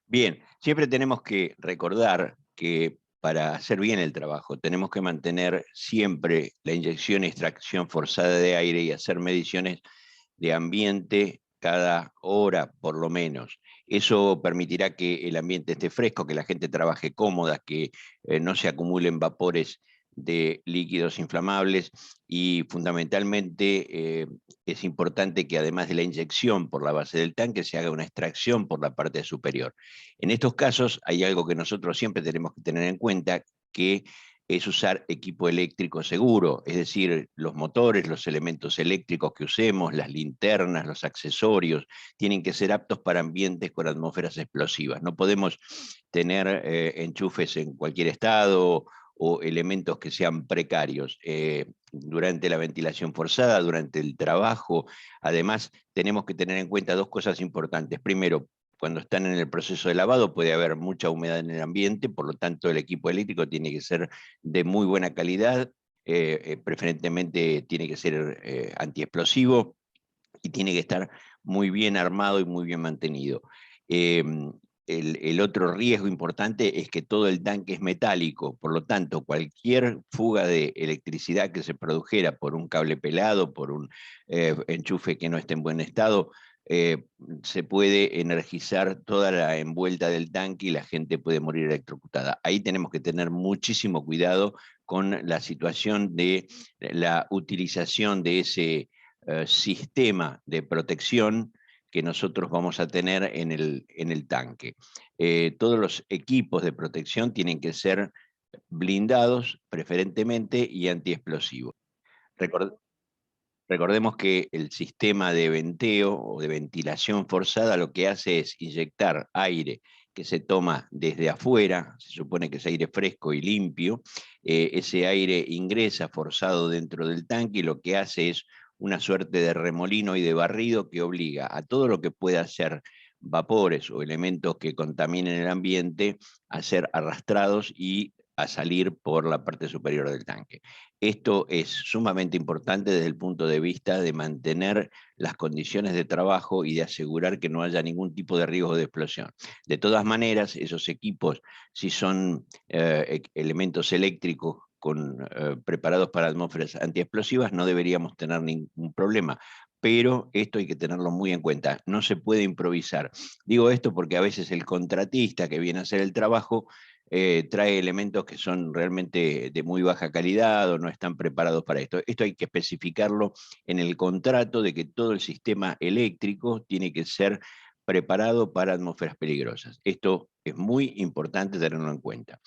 Bien, siempre tenemos que recordar que para hacer bien el trabajo tenemos que mantener siempre la inyección y extracción forzada de aire y hacer mediciones de ambiente cada hora por lo menos. Eso permitirá que el ambiente esté fresco, que la gente trabaje cómoda, que no se acumulen vapores de líquidos inflamables y fundamentalmente es importante que además de la inyección por la base del tanque se haga una extracción por la parte superior. En estos casos hay algo que nosotros siempre tenemos que tener en cuenta, que es usar equipo eléctrico seguro, es decir, los motores, los elementos eléctricos que usemos, las linternas, los accesorios, tienen que ser aptos para ambientes con atmósferas explosivas. No podemos tener enchufes en cualquier estado o elementos que sean precarios. Durante la ventilación forzada, durante el trabajo, además tenemos que tener en cuenta dos cosas importantes. Primero, cuando están en el proceso de lavado puede haber mucha humedad en el ambiente, por lo tanto el equipo eléctrico tiene que ser de muy buena calidad, preferentemente tiene que ser antiexplosivo y tiene que estar muy bien armado y muy bien mantenido. Eh, el otro riesgo importante es que todo el tanque es metálico, por lo tanto, cualquier fuga de electricidad que se produjera por un cable pelado, por un enchufe que no esté en buen estado, eh, se puede energizar toda la envuelta del tanque y la gente puede morir electrocutada. Ahí tenemos que tener muchísimo cuidado con la situación de la utilización de ese sistema de protección que nosotros vamos a tener en el tanque. Todos los equipos de protección tienen que ser blindados preferentemente y antiexplosivos. Record- Recordemos que el sistema de venteo o de ventilación forzada lo que hace es inyectar aire que se toma desde afuera, se supone que es aire fresco y limpio, ese aire ingresa forzado dentro del tanque y lo que hace es una suerte de remolino y de barrido que obliga a todo lo que pueda ser vapores o elementos que contaminen el ambiente a ser arrastrados y a salir por la parte superior del tanque. Esto es sumamente importante desde el punto de vista de mantener las condiciones de trabajo y de asegurar que no haya ningún tipo de riesgo de explosión. De todas maneras, esos equipos, si son elementos eléctricos preparados para atmósferas antiexplosivas, no deberíamos tener ningún problema. Pero esto hay que tenerlo muy en cuenta, no se puede improvisar. Digo esto porque a veces el contratista que viene a hacer el trabajo trae elementos que son realmente de muy baja calidad o no están preparados para esto. Esto hay que especificarlo en el contrato de que todo el sistema eléctrico tiene que ser preparado para atmósferas peligrosas. Esto es muy importante tenerlo en cuenta.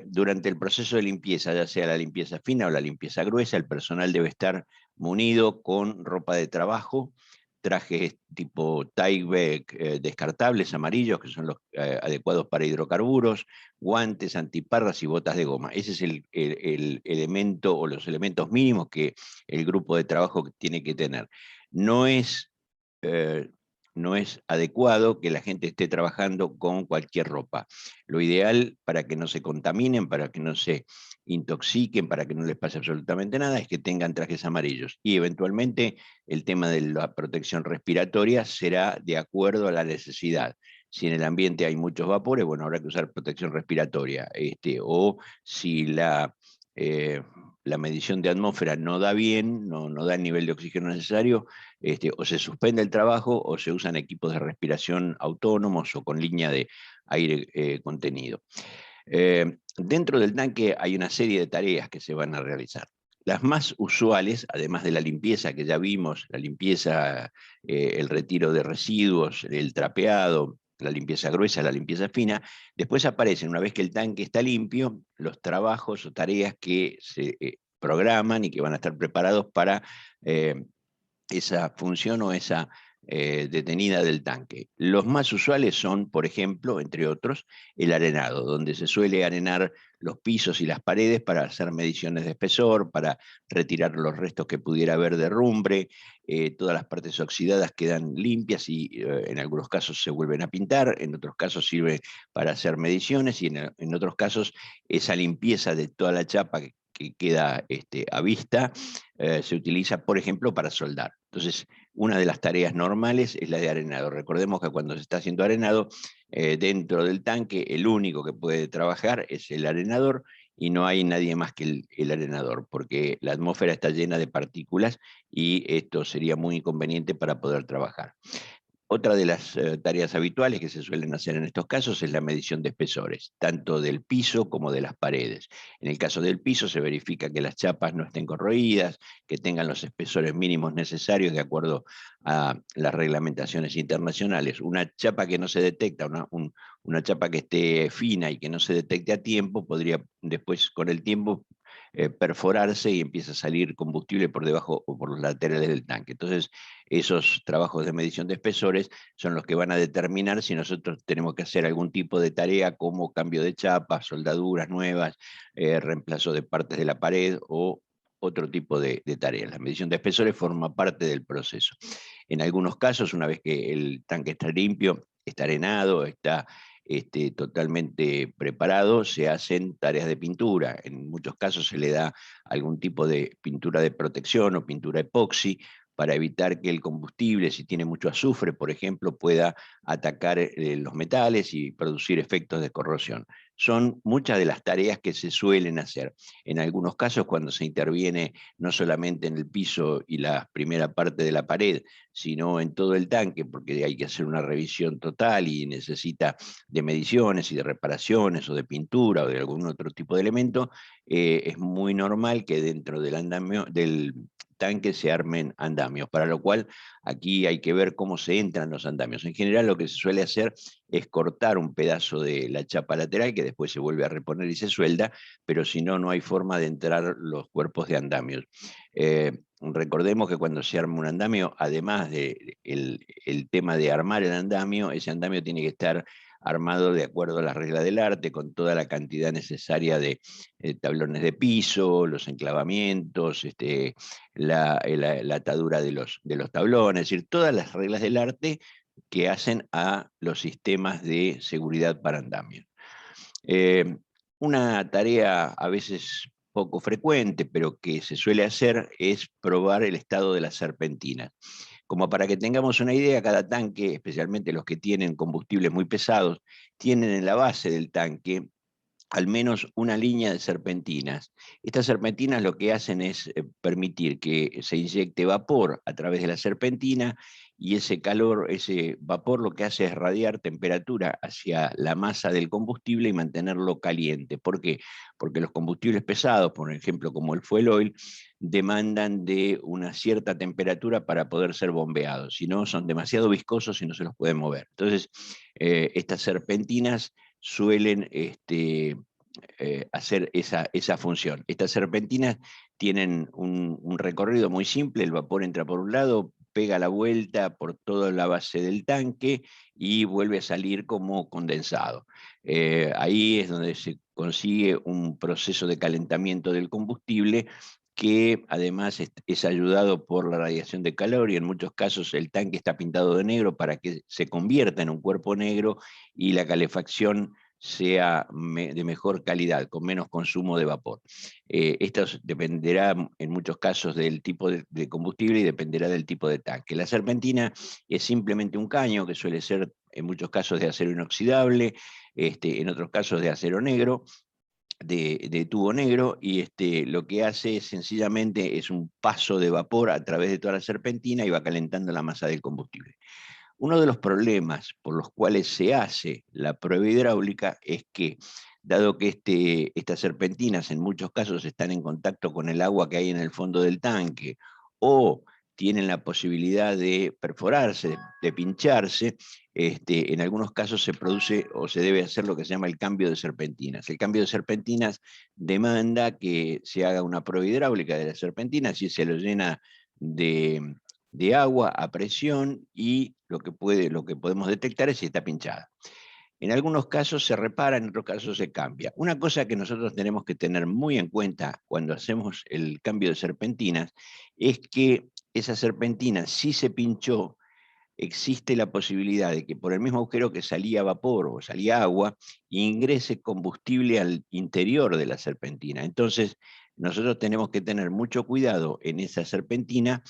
Durante el proceso de limpieza, ya sea la limpieza fina o la limpieza gruesa, el personal debe estar munido con ropa de trabajo, trajes tipo Tyvek descartables amarillos, que son los adecuados para hidrocarburos, guantes, antiparras y botas de goma. Ese es el elemento o los elementos mínimos que el grupo de trabajo tiene que tener. No es eh, no es adecuado que la gente esté trabajando con cualquier ropa. Lo ideal para que no se contaminen, para que no se intoxiquen, para que no les pase absolutamente nada, es que tengan trajes amarillos. Y eventualmente el tema de la protección respiratoria será de acuerdo a la necesidad. Si en el ambiente hay muchos vapores, bueno, habrá que usar protección respiratoria. O si eh, la medición de atmósfera no da bien, no da el nivel de oxígeno necesario, o se suspende el trabajo o se usan equipos de respiración autónomos o con línea de aire contenido. Dentro del tanque hay una serie de tareas que se van a realizar. Las más usuales, además de la limpieza que ya vimos, la limpieza, el retiro de residuos, el trapeado, la limpieza gruesa, la limpieza fina, después aparecen, una vez que el tanque está limpio, los trabajos o tareas que se programan y que van a estar preparados para eh, esa función o esa detenida del tanque. Los más usuales son, por ejemplo, entre otros, el arenado, donde se suele arenar los pisos y las paredes para hacer mediciones de espesor, para retirar los restos que pudiera haber de rumbre, todas las partes oxidadas quedan limpias y en algunos casos se vuelven a pintar, en otros casos sirve para hacer mediciones y en otros casos esa limpieza de toda la chapa que queda a vista se utiliza, por ejemplo, para soldar. Entonces, una de las tareas normales es la de arenado. Recordemos que cuando se está haciendo arenado, dentro del tanque el único que puede trabajar es el arenador y no hay nadie más que el arenador, porque la atmósfera está llena de partículas y esto sería muy inconveniente para poder trabajar. Otra de las tareas habituales que se suelen hacer en estos casos es la medición de espesores, tanto del piso como de las paredes. En el caso del piso se verifica que las chapas no estén corroídas, que tengan los espesores mínimos necesarios de acuerdo a las reglamentaciones internacionales. Una chapa que no se detecta, una chapa que esté fina y que no se detecte a tiempo, podría después con el tiempo perforarse y empieza a salir combustible por debajo o por los laterales del tanque. Entonces, esos trabajos de medición de espesores son los que van a determinar si nosotros tenemos que hacer algún tipo de tarea como cambio de chapa, soldaduras nuevas, reemplazo de partes de la pared o otro tipo de tareas. La medición de espesores forma parte del proceso. En algunos casos, una vez que el tanque está limpio, está arenado, está totalmente preparado, se hacen tareas de pintura. En muchos casos se le da algún tipo de pintura de protección o pintura epoxi para evitar que el combustible, si tiene mucho azufre, por ejemplo, pueda atacar los metales y producir efectos de corrosión. Son muchas de las tareas que se suelen hacer. En algunos casos, cuando se interviene no solamente en el piso y la primera parte de la pared, sino en todo el tanque, porque hay que hacer una revisión total y necesita de mediciones y de reparaciones o de pintura o de algún otro tipo de elemento, es muy normal que dentro del andamio del tanque se armen andamios, para lo cual aquí hay que ver cómo se entran los andamios. En general lo que se suele hacer es cortar un pedazo de la chapa lateral que después se vuelve a reponer y se suelda, pero si no, no hay forma de entrar los cuerpos de andamios. Recordemos que cuando se arma un andamio, además del el tema de armar el andamio, ese andamio tiene que estar armado de acuerdo a las reglas del arte, con toda la cantidad necesaria de tablones de piso, los enclavamientos, la atadura de los tablones, es decir, todas las reglas del arte que hacen a los sistemas de seguridad para andamios. Eh, una tarea a veces poco frecuente, pero que se suele hacer, es probar el estado de las serpentinas. Como para que tengamos una idea, cada tanque, especialmente los que tienen combustibles muy pesados, tienen en la base del tanque al menos una línea de serpentinas. Estas serpentinas lo que hacen es permitir que se inyecte vapor a través de la serpentina y ese calor, ese vapor lo que hace es radiar temperatura hacia la masa del combustible y mantenerlo caliente. ¿Por qué? Porque los combustibles pesados, por ejemplo como el fuel oil, demandan de una cierta temperatura para poder ser bombeados, si no son demasiado viscosos y no se los pueden mover. Entonces, estas serpentinas suelen hacer esa función. Estas serpentinas tienen un recorrido muy simple, el vapor entra por un lado, pega la vuelta por toda la base del tanque y vuelve a salir como condensado. Ahí es donde se consigue un proceso de calentamiento del combustible que además es ayudado por la radiación de calor y en muchos casos el tanque está pintado de negro para que se convierta en un cuerpo negro y la calefacción sea de mejor calidad, con menos consumo de vapor. Esto dependerá en muchos casos del tipo de combustible y dependerá del tipo de tanque. La serpentina es simplemente un caño que suele ser en muchos casos de acero inoxidable, en otros casos de acero negro, de tubo negro, y lo que hace sencillamente es un paso de vapor a través de toda la serpentina y va calentando la masa del combustible. Uno de los problemas por los cuales se hace la prueba hidráulica es que, dado que estas serpentinas en muchos casos están en contacto con el agua que hay en el fondo del tanque, o tienen la posibilidad de perforarse, de pincharse, en algunos casos se produce o se debe hacer lo que se llama el cambio de serpentinas. El cambio de serpentinas demanda que se haga una prueba hidráulica de las serpentinas y se lo llena de agua a presión y lo que podemos detectar es si está pinchada. En algunos casos se repara, en otros casos se cambia. Una cosa que nosotros tenemos que tener muy en cuenta cuando hacemos el cambio de serpentinas es que esa serpentina, si se pinchó, existe la posibilidad de que por el mismo agujero que salía vapor o salía agua, ingrese combustible al interior de la serpentina. Entonces, nosotros tenemos que tener mucho cuidado en esa serpentina,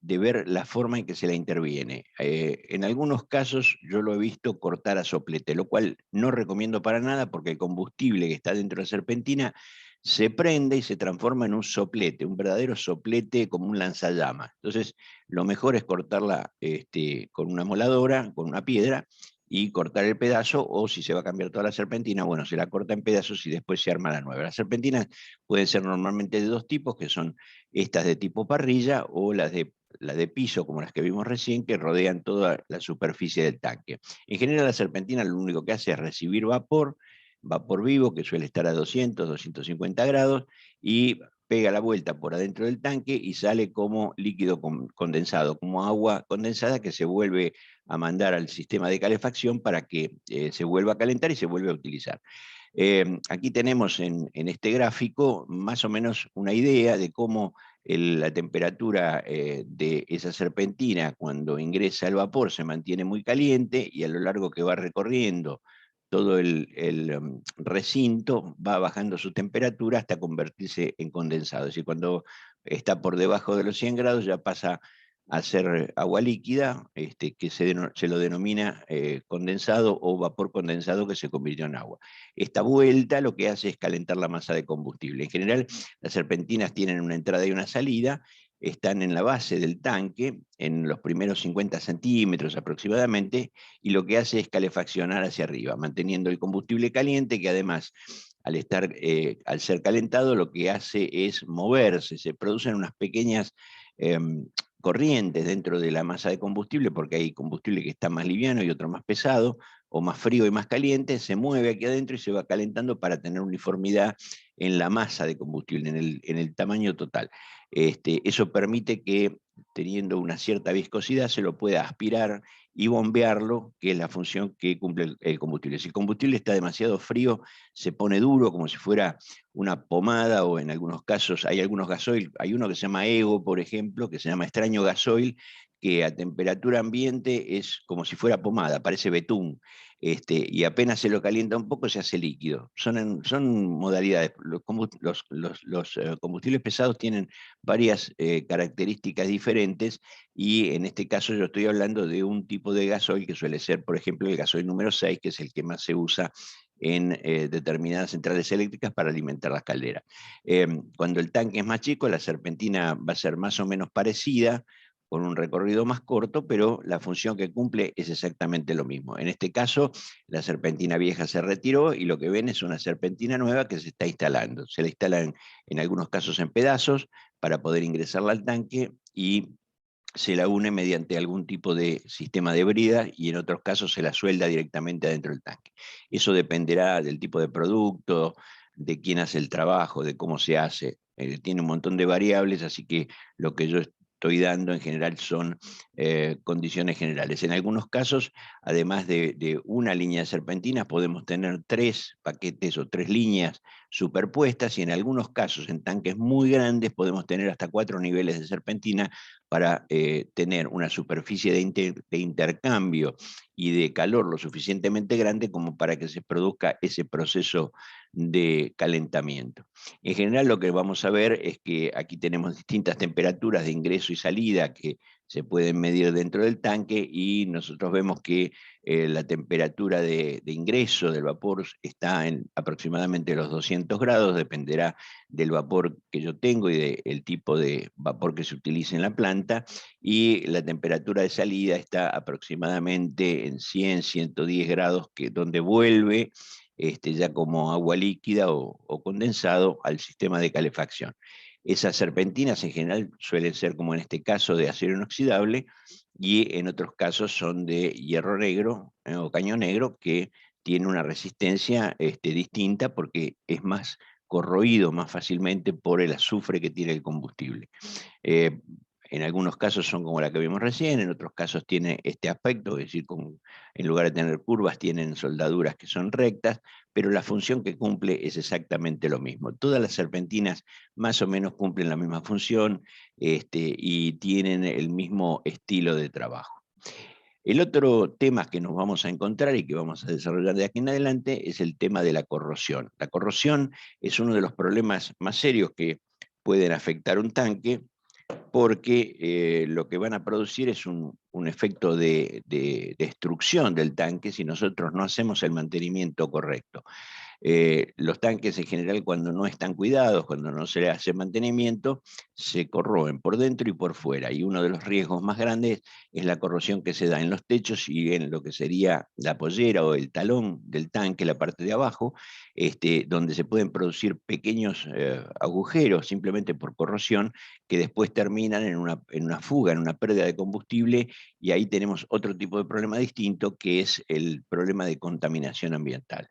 de ver la forma en que se la interviene. En algunos casos yo lo he visto cortar a soplete, lo cual no recomiendo para nada porque el combustible que está dentro de la serpentina se prende y se transforma en un soplete, un verdadero soplete como un lanzallamas. Entonces, lo mejor es cortarla con una moladora, con una piedra, y cortar el pedazo, o si se va a cambiar toda la serpentina, bueno, se la corta en pedazos y después se arma la nueva. Las serpentinas pueden ser normalmente de dos tipos, que son estas de tipo parrilla o las de piso, como las que vimos recién, que rodean toda la superficie del tanque. En general, la serpentina lo único que hace es recibir vapor, vapor vivo, que suele estar a 200, 250 grados, y pega la vuelta por adentro del tanque y sale como líquido condensado, como agua condensada que se vuelve a mandar al sistema de calefacción para que se vuelva a calentar y se vuelva a utilizar. Aquí tenemos en este gráfico más o menos una idea de cómo la temperatura de esa serpentina cuando ingresa el vapor se mantiene muy caliente, y a lo largo que va recorriendo todo el recinto va bajando su temperatura hasta convertirse en condensado. Es decir, cuando está por debajo de los 100 grados ya pasa a ser agua líquida, que se lo denomina condensado o vapor condensado que se convirtió en agua. Esta vuelta lo que hace es calentar la masa de combustible. En general, las serpentinas tienen una entrada y una salida, están en la base del tanque, en los primeros 50 centímetros aproximadamente, y lo que hace es calefaccionar hacia arriba, manteniendo el combustible caliente, que además, al ser calentado, lo que hace es moverse, se producen unas pequeñas corrientes dentro de la masa de combustible, porque hay combustible que está más liviano y otro más pesado, o más frío y más caliente, se mueve aquí adentro y se va calentando para tener uniformidad en la masa de combustible, en el tamaño total. Eso permite que, teniendo una cierta viscosidad, se lo pueda aspirar y bombearlo, que es la función que cumple el combustible. Si el combustible está demasiado frío, se pone duro, como si fuera una pomada, o en algunos casos hay algunos gasoil, hay uno que se llama Ego, por ejemplo, que se llama extraño gasoil, que a temperatura ambiente es como si fuera pomada, parece betún, y apenas se lo calienta un poco se hace líquido. Son modalidades. Los combustibles pesados tienen varias características diferentes, y en este caso yo estoy hablando de un tipo de gasoil que suele ser, por ejemplo, el gasoil número 6, que es el que más se usa en determinadas centrales eléctricas para alimentar las calderas. Cuando el tanque es más chico, la serpentina va a ser más o menos parecida, con un recorrido más corto, pero la función que cumple es exactamente lo mismo. En este caso, la serpentina vieja se retiró y lo que ven es una serpentina nueva que se está instalando. Se la instalan en algunos casos en pedazos para poder ingresarla al tanque, y se la une mediante algún tipo de sistema de brida, y en otros casos se la suelda directamente adentro del tanque. Eso dependerá del tipo de producto, de quién hace el trabajo, de cómo se hace. Tiene un montón de variables, así que lo que yo estoy dando en general son condiciones generales. En algunos casos, además de una línea de serpentinas, podemos tener 3 paquetes o 3 líneas superpuestas, y en algunos casos, en tanques muy grandes, podemos tener hasta 4 niveles de serpentina para tener una superficie de intercambio y de calor lo suficientemente grande como para que se produzca ese proceso de calentamiento. En general, lo que vamos a ver es que aquí tenemos distintas temperaturas de ingreso y salida que se pueden medir dentro del tanque, y nosotros vemos que la temperatura de ingreso del vapor está en aproximadamente los 200 grados, dependerá del vapor que yo tengo y del tipo de vapor que se utilice en la planta, y la temperatura de salida está aproximadamente en 100, 110 grados, donde vuelve ya como agua líquida o condensado al sistema de calefacción. Esas serpentinas en general suelen ser, como en este caso, de acero inoxidable, y en otros casos son de hierro negro o caño negro, que tiene una resistencia distinta porque es más corroído más fácilmente por el azufre que tiene el combustible. Eh, en algunos casos son como la que vimos recién, en otros casos tiene este aspecto, es decir, en lugar de tener curvas tienen soldaduras que son rectas, pero la función que cumple es exactamente lo mismo. Todas las serpentinas más o menos cumplen la misma función y tienen el mismo estilo de trabajo. El otro tema que nos vamos a encontrar y que vamos a desarrollar de aquí en adelante es el tema de la corrosión. La corrosión es uno de los problemas más serios que pueden afectar un tanque, porque lo que van a producir es un efecto de destrucción del tanque si nosotros no hacemos el mantenimiento correcto. Los tanques en general, cuando no están cuidados, cuando no se le hace mantenimiento, se corroen por dentro y por fuera. Y uno de los riesgos más grandes es la corrosión que se da en los techos y en lo que sería la pollera o el talón del tanque, la parte de abajo, donde se pueden producir pequeños agujeros simplemente por corrosión que después terminan en una fuga, en una pérdida de combustible, y ahí tenemos otro tipo de problema distinto, que es el problema de contaminación ambiental.